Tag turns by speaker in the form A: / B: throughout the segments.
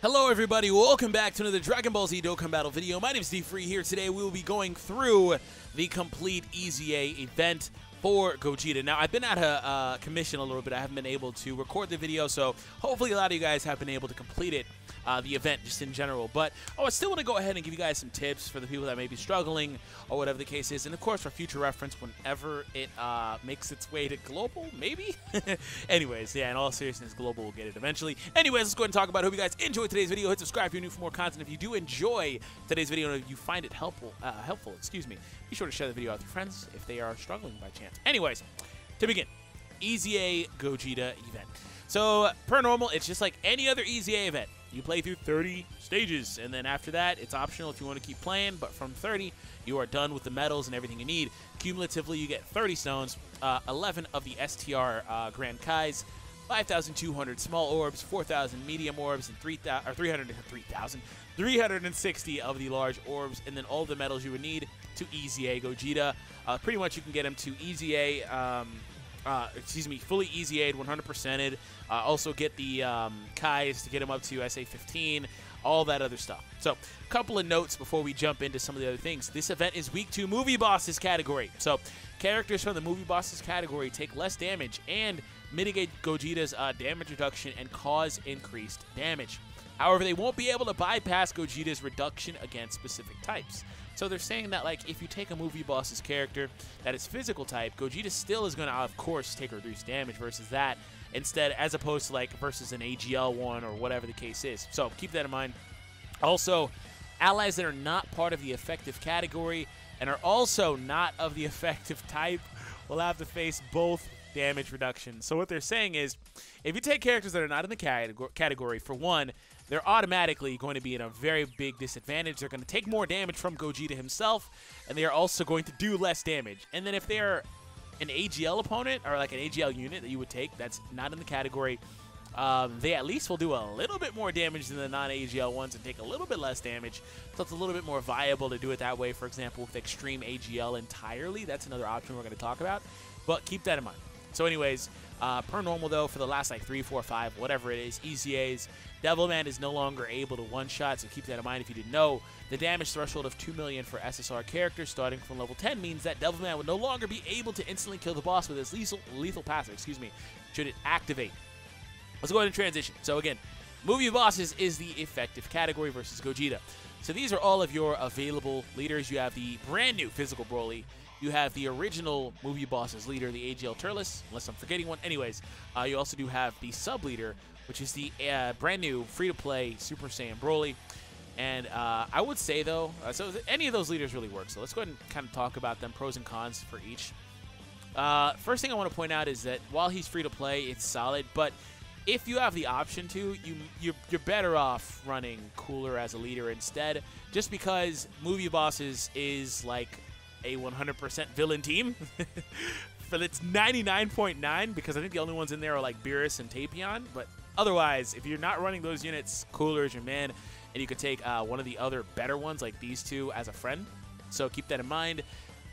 A: Hello everybody, welcome back to another Dragon Ball Z Dokkan Battle video. My name is DFree. Here today we will be going through the complete EZA event for Gogeta. Now, I've been out of commission a little bit. I haven't been able to record the video, so hopefully a lot of you guys have been able to complete it, the event just in general. But I still want to go ahead and give you guys some tips for the people that may be struggling or whatever the case is. And of course, for future reference, whenever it makes its way to global, maybe? Anyways, yeah, in all seriousness, global will get it eventually. Anyways, let's go ahead and talk about it. Hope you guys enjoyed today's video. Hit subscribe if you're new for more content. If you do enjoy today's video and if you find it helpful, be sure to share the video out with your friends if they are struggling by chance. Anyways, to begin, EZA Gogeta event. So, per normal, it's just like any other EZA event. You play through 30 stages, and then after that, it's optional if you want to keep playing, but from 30, you are done with the medals and everything you need. Cumulatively, you get 30 stones, 11 of the STR Grand Kais, 5,200 small orbs, 4,000 medium orbs, and 360 of the large orbs, and then all the medals you would need to EZA Gogeta. Pretty much you can get them to EZA, fully EZA'd, 100%ed. Also get the Kais to get them up to SA15, all that other stuff. So, a couple of notes before we jump into some of the other things. This event is Week 2 Movie Bosses category. So, characters from the Movie Bosses category take less damage and mitigate Gogeta's damage reduction and cause increased damage. However, they won't be able to bypass Gogeta's reduction against specific types. So they're saying that, like, if you take a Movie Boss's character that is physical type, Gogeta still is going to, of course, take reduced damage versus that, instead, as opposed to, like, versus an AGL one or whatever the case is. So keep that in mind. Also, allies that are not part of the effective category and are also not of the effective type will have to face both damage reduction. So what they're saying is, if you take characters that are not in the category, for one, they're automatically going to be in a very big disadvantage. They're going to take more damage from Gogeta himself, and they are also going to do less damage. And then if they're an AGL opponent, or like an AGL unit that you would take that's not in the category, they at least will do a little bit more damage than the non-AGL ones and take a little bit less damage. So it's a little bit more viable to do it that way. For example, with Extreme AGL entirely, that's another option we're going to talk about. But keep that in mind. So anyways, per normal though, for the last like 3, 4, 5, whatever it is, EZAs, Devilman is no longer able to one-shot, so keep that in mind if you didn't know. The damage threshold of 2 million for SSR characters starting from level 10 means that Devilman would no longer be able to instantly kill the boss with his lethal passive, should it activate. Let's go ahead and transition. So again, Movie Bosses is the effective category versus Gogeta. So these are all of your available leaders. You have the brand new physical Broly. You have the original Movie Bosses leader, the AGL Turles, unless I'm forgetting one. Anyways, you also do have the sub-leader, which is the brand new free-to-play Super Saiyan Broly. And I would say, though, so any of those leaders really work. So let's go ahead and kind of talk about them, pros and cons for each. First thing I want to point out is that while he's free-to-play, it's solid. But if you have the option to, you're better off running Cooler as a leader instead, just because Movie Bosses is like a 100% villain team. But it's 99.9 because I think the only ones in there are like Beerus and Tapion. But otherwise, if you're not running those units, Cooler is your man, and you could take one of the other better ones like these two as a friend. So keep that in mind.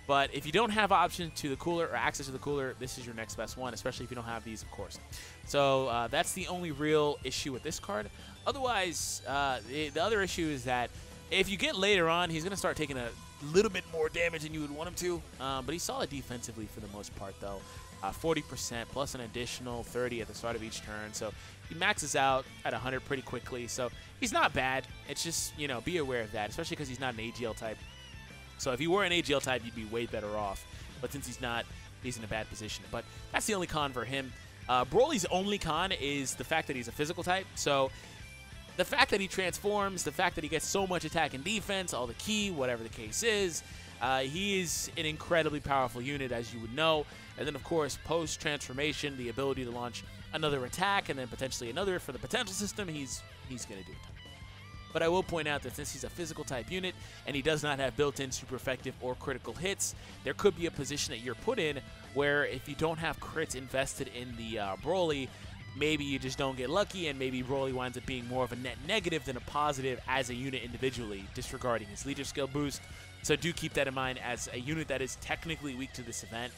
A: But if you don't have option to the Cooler or access to the Cooler, this is your next best one, especially if you don't have these, of course. So that's the only real issue with this card. Otherwise, the other issue is that if you get later on, he's going to start taking a little bit more damage than you would want him to. But he's solid defensively for the most part, though. 40% plus an additional 30 at the start of each turn. So he maxes out at 100 pretty quickly. So he's not bad. It's just, you know, be aware of that, especially because he's not an AGL type. So if he were an AGL type, you'd be way better off. But since he's not, he's in a bad position. But that's the only con for him. Broly's only con is the fact that he's a physical type. So the fact that he transforms, the fact that he gets so much attack and defense, all the key, whatever the case is, he is an incredibly powerful unit, as you would know. And then, of course, post-transformation, the ability to launch another attack and then potentially another for the potential system, he's going to do it. But I will point out that since he's a physical type unit and he does not have built-in super effective or critical hits, there could be a position that you're put in where if you don't have crits invested in the Broly, maybe you just don't get lucky, and maybe Broly winds up being more of a net negative than a positive as a unit individually, disregarding his leader skill boost. So do keep that in mind as a unit that is technically weak to this event,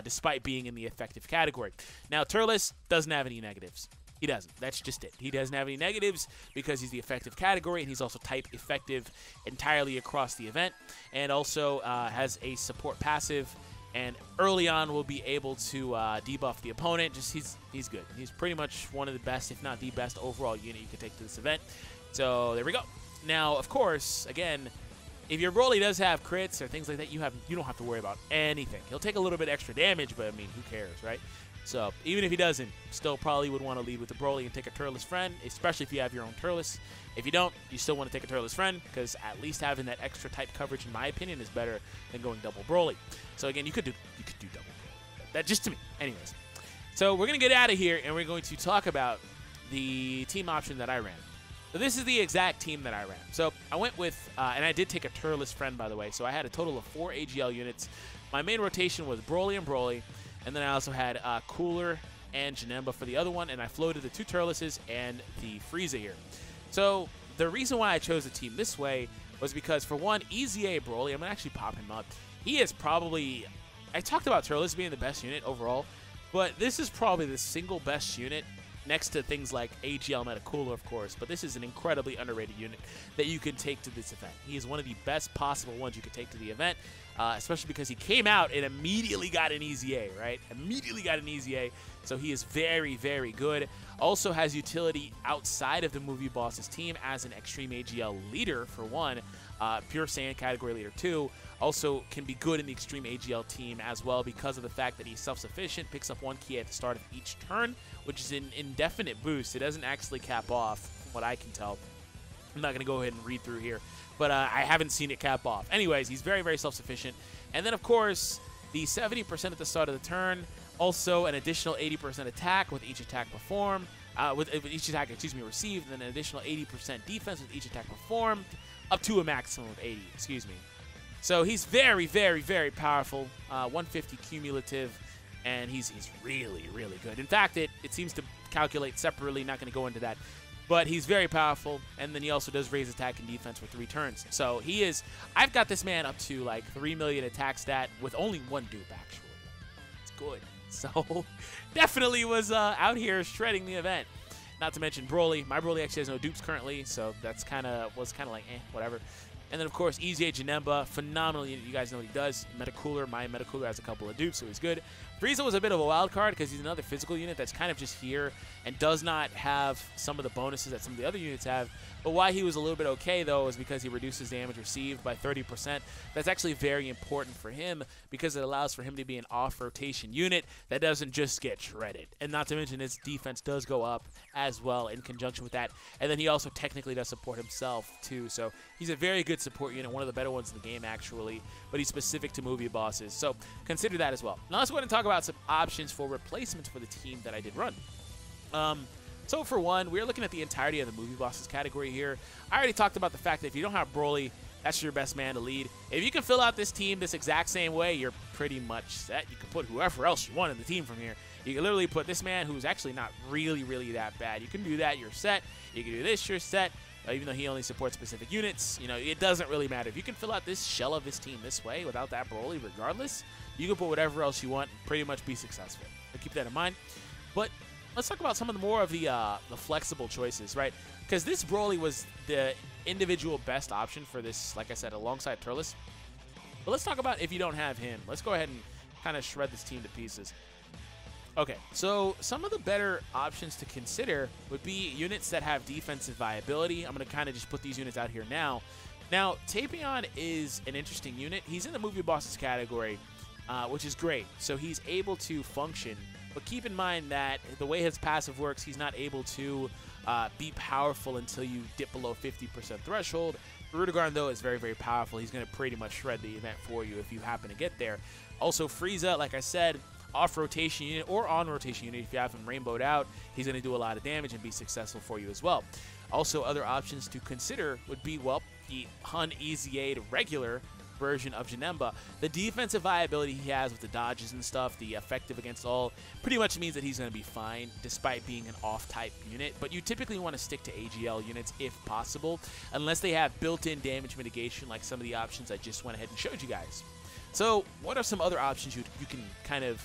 A: despite being in the effective category. Now, Turles doesn't have any negatives. He doesn't. That's just it. He doesn't have any negatives because he's the effective category, and he's also type effective entirely across the event, and also has a support passive, and early on will be able to debuff the opponent. Just he's good. He's pretty much one of the best, if not the best, overall unit you can take to this event. So there we go. Now, of course, again, if your Broly does have crits or things like that, you don't have to worry about anything. He'll take a little bit extra damage, but I mean, who cares, right? So even if he doesn't, still probably would want to lead with the Broly and take a Turles friend, especially if you have your own Turles. If you don't, you still want to take a Turles friend, because at least having that extra type coverage, in my opinion, is better than going double Broly. So again, you could do double Broly. That just to me. Anyways, so we're gonna get out of here, and we're going to talk about the team option that I ran. So this is the exact team that I ran. So I went with, and I did take a Turles friend, by the way. So I had a total of 4 AGL units. My main rotation was Broly and Broly. And then I also had Cooler and Janemba for the other one, and I floated the 2 Turleses and the Frieza here. So the reason why I chose the team this way was because, for one, EZA Broly, I'm going to actually pop him up. He is probably, I talked about Turles being the best unit overall, but this is probably the single best unit next to things like AGL Meta Cooler, of course, but this is an incredibly underrated unit that you can take to this event. He is one of the best possible ones you could take to the event, especially because he came out and immediately got an EZA, right? Immediately got an EZA, so he is very, very good. Also has utility outside of the movie boss's team as an Extreme AGL leader, for one, Pure Saiyan category leader 2. Also can be good in the Extreme AGL team as well because of the fact that he's self-sufficient, picks up 1 key at the start of each turn, which is an indefinite boost. It doesn't actually cap off, from what I can tell. I'm not going to go ahead and read through here, but I haven't seen it cap off. Anyways, he's very, very self-sufficient. And then, of course, the 70% at the start of the turn, also an additional 80% attack with each attack performed, with each attack, received, and then an additional 80% defense with each attack performed, up to a maximum of 80, So he's very, very, very powerful, 150 cumulative, and he's really, really good. In fact, it seems to calculate separately, not going to go into that, but he's very powerful, and then he also does raise attack and defense for 3 turns. So he is, I've got this man up to like 3 million attack stat with only 1 dupe, actually. It's good. So definitely was out here shredding the event. Not to mention Broly. My Broly actually has no dupes currently, so that's was kind of like, whatever. And then, of course, EZA Janemba, phenomenal unit. You guys know what he does. Metacooler, my Metacooler has a couple of dupes, so he's good. Frieza was a bit of a wild card because he's another physical unit that's kind of just here and does not have some of the bonuses that some of the other units have. But why he was a little bit okay, though, is because he reduces damage received by 30%. That's actually very important for him because it allows for him to be an off-rotation unit that doesn't just get shredded. And not to mention his defense does go up as well in conjunction with that. And then he also technically does support himself, too. So he's a very good support unit, one of the better ones in the game, actually. But he's specific to movie bosses. So consider that as well. Now let's go ahead and talk about some options for replacements for the team that I did run. So for one, we're looking at the entirety of the movie bosses category here. I already talked about the fact that if you don't have Broly, that's your best man to lead. If you can fill out this team this exact same way, you're pretty much set. You can put whoever else you want in the team from here. You can literally put this man who's actually not really, really that bad. You can do that, you're set. You can do this, you're set. Even though he only supports specific units, you know, it doesn't really matter. If you can fill out this shell of this team this way without that Broly regardless, you can put whatever else you want and pretty much be successful. So keep that in mind. But let's talk about some of the more of the flexible choices, right? Because this Broly was the individual best option for this, like I said, alongside Turles. But let's talk about if you don't have him. Let's go ahead and kind of shred this team to pieces. Okay, so some of the better options to consider would be units that have defensive viability. I'm going to kind of just put these units out here now. Now, Tapion is an interesting unit. He's in the movie bosses category, which is great. So he's able to function. But keep in mind that the way his passive works, he's not able to be powerful until you dip below 50% threshold. Rudigarn, though, is very, very powerful. He's going to pretty much shred the event for you if you happen to get there. Also, Frieza, like I said, off-rotation unit or on-rotation unit. If you have him rainbowed out, he's going to do a lot of damage and be successful for you as well. Also, other options to consider would be, well, the un-EZA'd regular version of Janemba. The defensive viability he has with the dodges and stuff, the effective against all, pretty much means that he's going to be fine despite being an off-type unit. But you typically want to stick to AGL units if possible, unless they have built-in damage mitigation like some of the options I just went ahead and showed you guys. So what are some other options you can kind of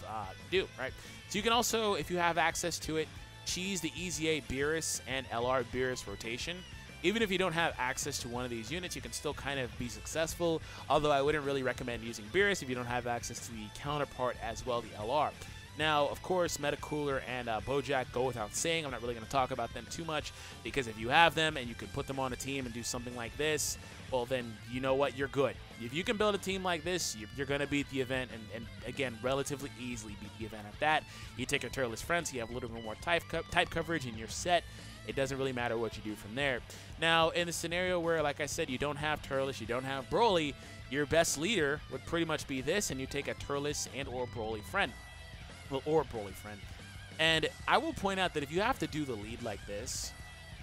A: do, right? So you can also, if you have access to it, cheese the EZA Beerus and LR Beerus rotation. Even if you don't have access to one of these units, you can still kind of be successful, although I wouldn't really recommend using Beerus if you don't have access to the counterpart as well, the LR. Now, of course, Metacooler and Bojack go without saying. I'm not really going to talk about them too much, because if you have them and you can put them on a team and do something like this, well, then you know what? You're good. If you can build a team like this, you're going to beat the event, and again, relatively easily beat the event at that. You take your Turles friends, you have a little bit more type coverage, and you're set. It doesn't really matter what you do from there. Now, in the scenario where, like I said, you don't have Turles, you don't have Broly, your best leader would pretty much be this, and you take a Turles and or Broly friend. Well, or Broly friend. And I will point out that if you have to do the lead like this,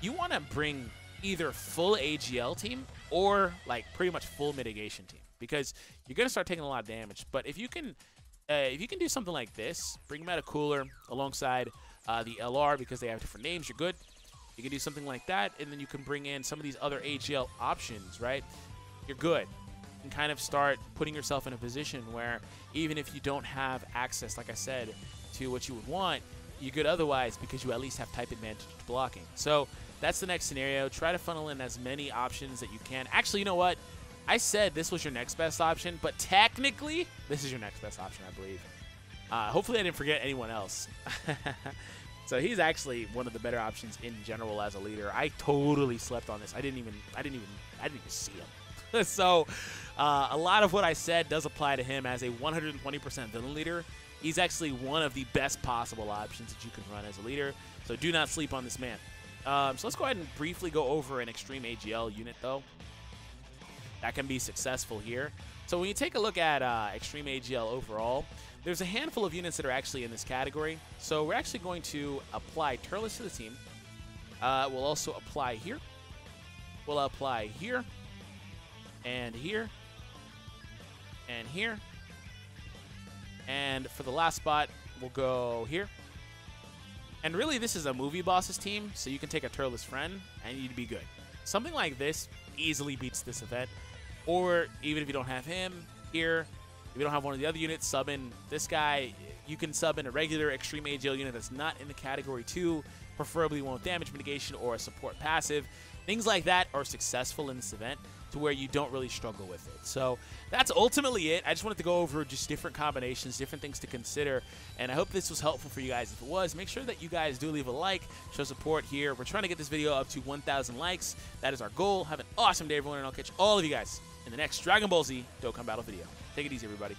A: you want to bring either full AGL team or like pretty much full mitigation team, because you're going to start taking a lot of damage. But if you can do something like this, bring Metacooler alongside the LR, because they have different names, you're good. You can do something like that, and then you can bring in some of these other AGL options, right? You're good. And kind of start putting yourself in a position where even if you don't have access, like I said, to what you would want, you're good otherwise, because you at least have type advantage to blocking. So that's the next scenario. Try to funnel in as many options that you can. Actually, you know what? I said this was your next best option, but technically, this is your next best option, I believe. Hopefully I didn't forget anyone else. So he's actually one of the better options in general as a leader. I totally slept on this. I didn't even see him. So a lot of what I said does apply to him as a 120% villain leader. He's actually one of the best possible options that you can run as a leader. So do not sleep on this man. So let's go ahead and briefly go over an Extreme AGL unit, though, that can be successful here. So when you take a look at Extreme AGL overall, there's a handful of units that are actually in this category. So we're actually going to apply Turles to the team. We'll also apply here. We'll apply here. And here. And here. And for the last spot, we'll go here. And really, this is a movie boss's team, so you can take a Turles friend, and you'd be good. Something like this easily beats this event. Or even if you don't have him here, if you don't have one of the other units, sub in this guy. You can sub in a regular Extreme AGL unit that's not in the Category 2, preferably one with damage mitigation or a support passive. Things like that are successful in this event to where you don't really struggle with it. So that's ultimately it. I just wanted to go over just different combinations, different things to consider, and I hope this was helpful for you guys. If it was, make sure that you guys do leave a like, show support here. We're trying to get this video up to 1,000 likes. That is our goal. Have an awesome day, everyone, and I'll catch all of you guys in the next Dragon Ball Z Dokkan Battle video. Take it easy, everybody.